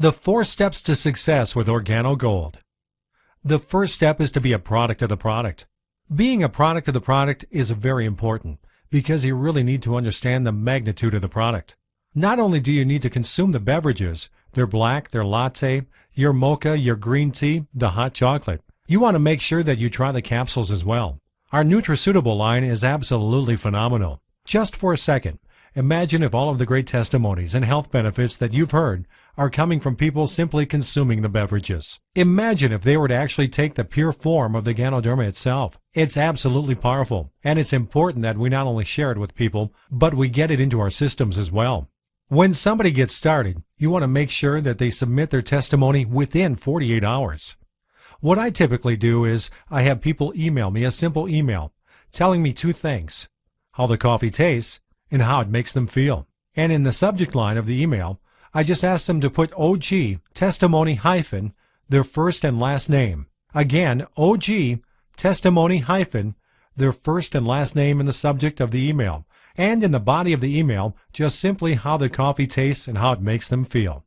The 4 steps to success with OrGano Gold. The first step is to be a product of the product. Being a product of the product is very important because you really need to understand the magnitude of the product. Not only do you need to consume the beverages, their black, their latte, your mocha, your green tea, the hot chocolate, you want to make sure that you try the capsules as well. Our Nutraceutical line is absolutely phenomenal. Just for a second, imagine if all of the great testimonies and health benefits that you've heard are coming from people simply consuming the beverages. Imagine if they were to actually take the pure form of the Ganoderma itself. It's absolutely powerful, and it's important that we not only share it with people, but we get it into our systems as well. When somebody gets started, you want to make sure that they submit their testimony within 48 hours. What I typically do is I have people email me a simple email telling me 2 things: how the coffee tastes and how it makes them feel. And in the subject line of the email, I just ask them to put OG testimony hyphen their first and last name. Again, OG testimony hyphen their first and last name in the subject of the email. And in the body of the email, just simply how the coffee tastes and how it makes them feel.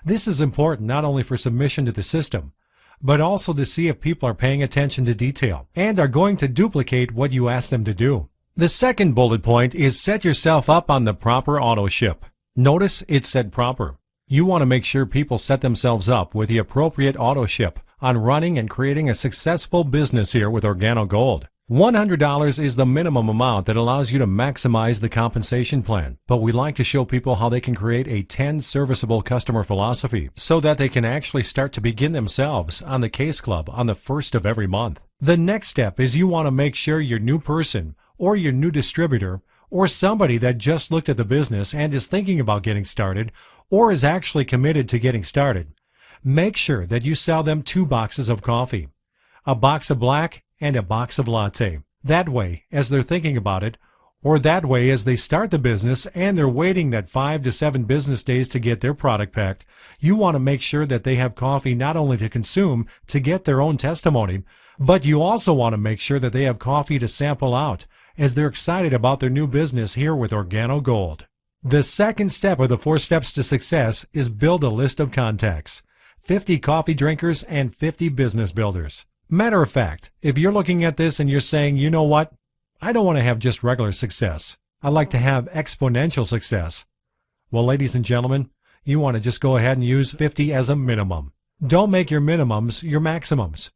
This is important not only for submission to the system, but also to see if people are paying attention to detail and are going to duplicate what you ask them to do. The second bullet point is set yourself up on the proper auto ship. Notice it said proper. You want to make sure people set themselves up with the appropriate auto ship on running and creating a successful business here with OrGano Gold. $100 is the minimum amount that allows you to maximize the compensation plan, but we like to show people how they can create a 10 serviceable customer philosophy so that they can actually start to begin themselves on the Case Club on the 1st of every month. The next step is you want to make sure your new person or your new distributor or somebody that just looked at the business and is thinking about getting started or is actually committed to getting started, make sure that you sell them 2 boxes of coffee, a box of black and a box of latte. That way, as they're thinking about it, or that way as they start the business and they're waiting that 5 to 7 business days to get their product packed, you want to make sure that they have coffee not only to consume to get their own testimony, but you also want to make sure that they have coffee to sample out as they're excited about their new business here with OrGano Gold. The second step of the 4 steps to success is build a list of contacts. 50 coffee drinkers and 50 business builders. Matter of fact, if you're looking at this and you're saying, you know what, I don't want to have just regular success. I'd like to have exponential success. Well, ladies and gentlemen, you want to just go ahead and use 50 as a minimum. Don't make your minimums your maximums.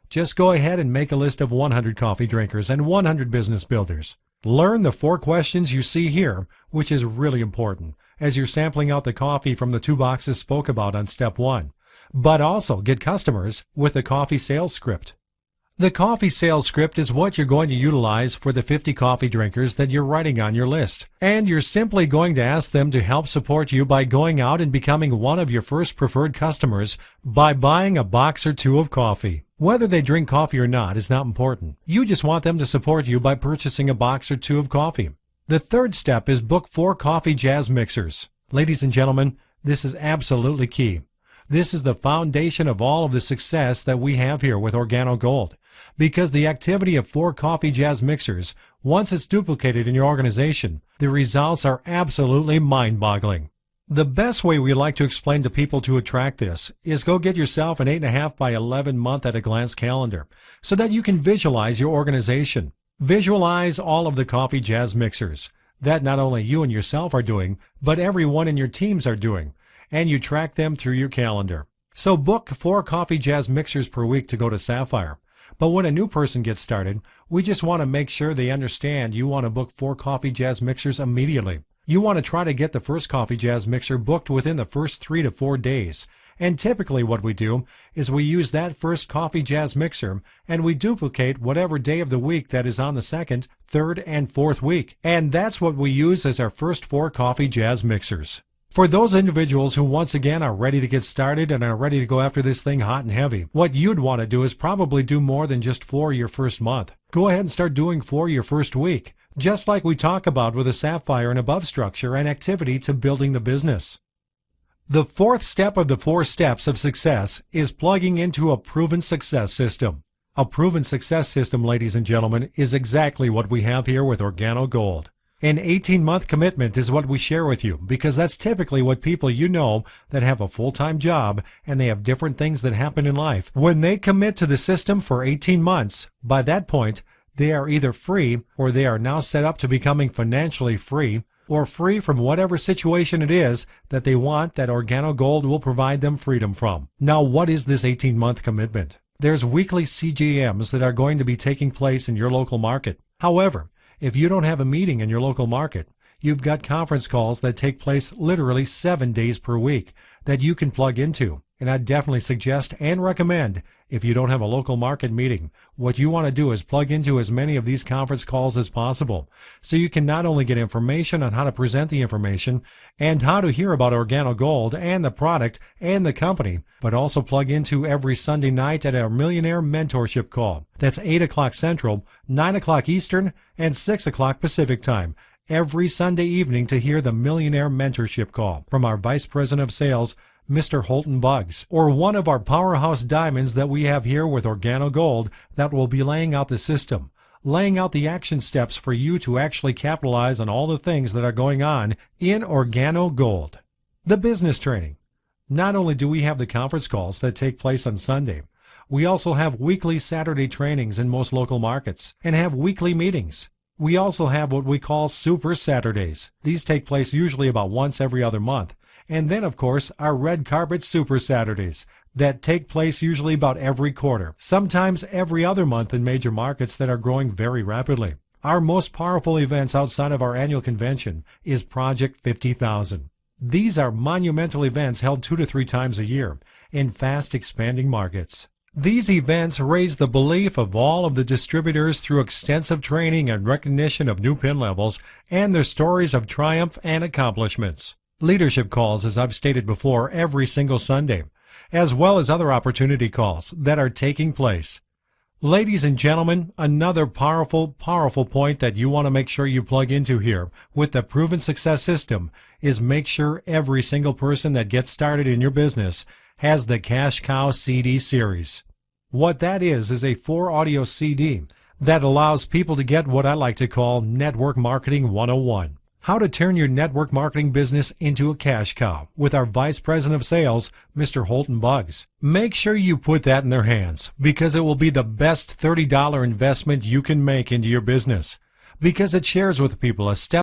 Just go ahead and make a list of 100 coffee drinkers and 100 business builders. Learn the 4 questions you see here, which is really important as you're sampling out the coffee from the 2 boxes spoke about on step 1. But also get customers with the coffee sales script. The coffee sales script is what you're going to utilize for the 50 coffee drinkers that you're writing on your list. And you're simply going to ask them to help support you by going out and becoming one of your first preferred customers by buying a box or 2 of coffee. Whether they drink coffee or not is not important. You just want them to support you by purchasing a box or 2 of coffee. The third step is book 4 coffee jazz mixers. Ladies and gentlemen, this is absolutely key. This is the foundation of all of the success that we have here with OrGano Gold, because the activity of 4 coffee jazz mixers, once it's duplicated in your organization, the results are absolutely mind-boggling. The best way we like to explain to people to attract this is go get yourself an 8.5 by 11 month at a glance calendar so that you can visualize your organization. Visualize all of the coffee jazz mixers that not only you and yourself are doing, but everyone in your teams are doing, and you track them through your calendar. So book 4 coffee jazz mixers per week to go to Sapphire. But when a new person gets started, we just want to make sure they understand you want to book 4 coffee jazz mixers immediately. You want to try to get the first coffee jazz mixer booked within the first 3 to 4 days. And typically what we do is we use that first coffee jazz mixer and we duplicate whatever day of the week that is on the 2nd, 3rd, and 4th week. And that's what we use as our first 4 coffee jazz mixers. For those individuals who once again are ready to get started and are ready to go after this thing hot and heavy, what you'd want to do is probably do more than just 4 your first month. Go ahead and start doing 4 your first week, just like we talk about with a Sapphire and above structure and activity to building the business. The 4th step of the 4 steps of success is plugging into a proven success system. A proven success system, ladies and gentlemen, is exactly what we have here with OrGano Gold. An 18-month commitment is what we share with you because that's typically what people you know that have a full-time job and they have different things that happen in life. When they commit to the system for 18 months, by that point, they are either free or they are now set up to becoming financially free or free from whatever situation it is that they want that OrGano Gold will provide them freedom from. Now, what is this 18-month commitment? There's weekly CGMs that are going to be taking place in your local market. However, if you don't have a meeting in your local market, you've got conference calls that take place literally 7 days per week that you can plug into. And I definitely suggest and recommend, if you don't have a local market meeting, what you want to do is plug into as many of these conference calls as possible so you can not only get information on how to present the information and how to hear about OrGano Gold and the product and the company, but also plug into every Sunday night at our Millionaire Mentorship Call. That's 8 o'clock Central, 9 o'clock Eastern, and 6 o'clock Pacific Time every Sunday evening to hear the Millionaire Mentorship Call from our Vice President of Sales, Mr. Holton Buggs, or one of our powerhouse diamonds that we have here with OrGano Gold that will be laying out the system, laying out the action steps for you to actually capitalize on all the things that are going on in OrGano Gold. The business training. Not only do we have the conference calls that take place on Sunday, we also have weekly Saturday trainings in most local markets and have weekly meetings. We also have what we call Super Saturdays. These take place usually about once every other month. And then, of course, our Red Carpet Super Saturdays that take place usually about every quarter, sometimes every other month in major markets that are growing very rapidly. Our most powerful events outside of our annual convention is Project 50,000. These are monumental events held 2 to 3 times a year in fast expanding markets. These events raise the belief of all of the distributors through extensive training and recognition of new pin levels and their stories of triumph and accomplishments. Leadership calls, as I've stated before, every single Sunday, as well as other opportunity calls that are taking place. Ladies and gentlemen, another powerful point that you want to make sure you plug into here with the Proven Success System is make sure every single person that gets started in your business has the Cash Cow CD series. What that is a 4-audio CD that allows people to get what I like to call Network Marketing 101. How to turn your network marketing business into a cash cow with our Vice President of Sales, Mr. Holton Buggs. Make sure you put that in their hands because it will be the best $30 investment you can make into your business because it shares with people a step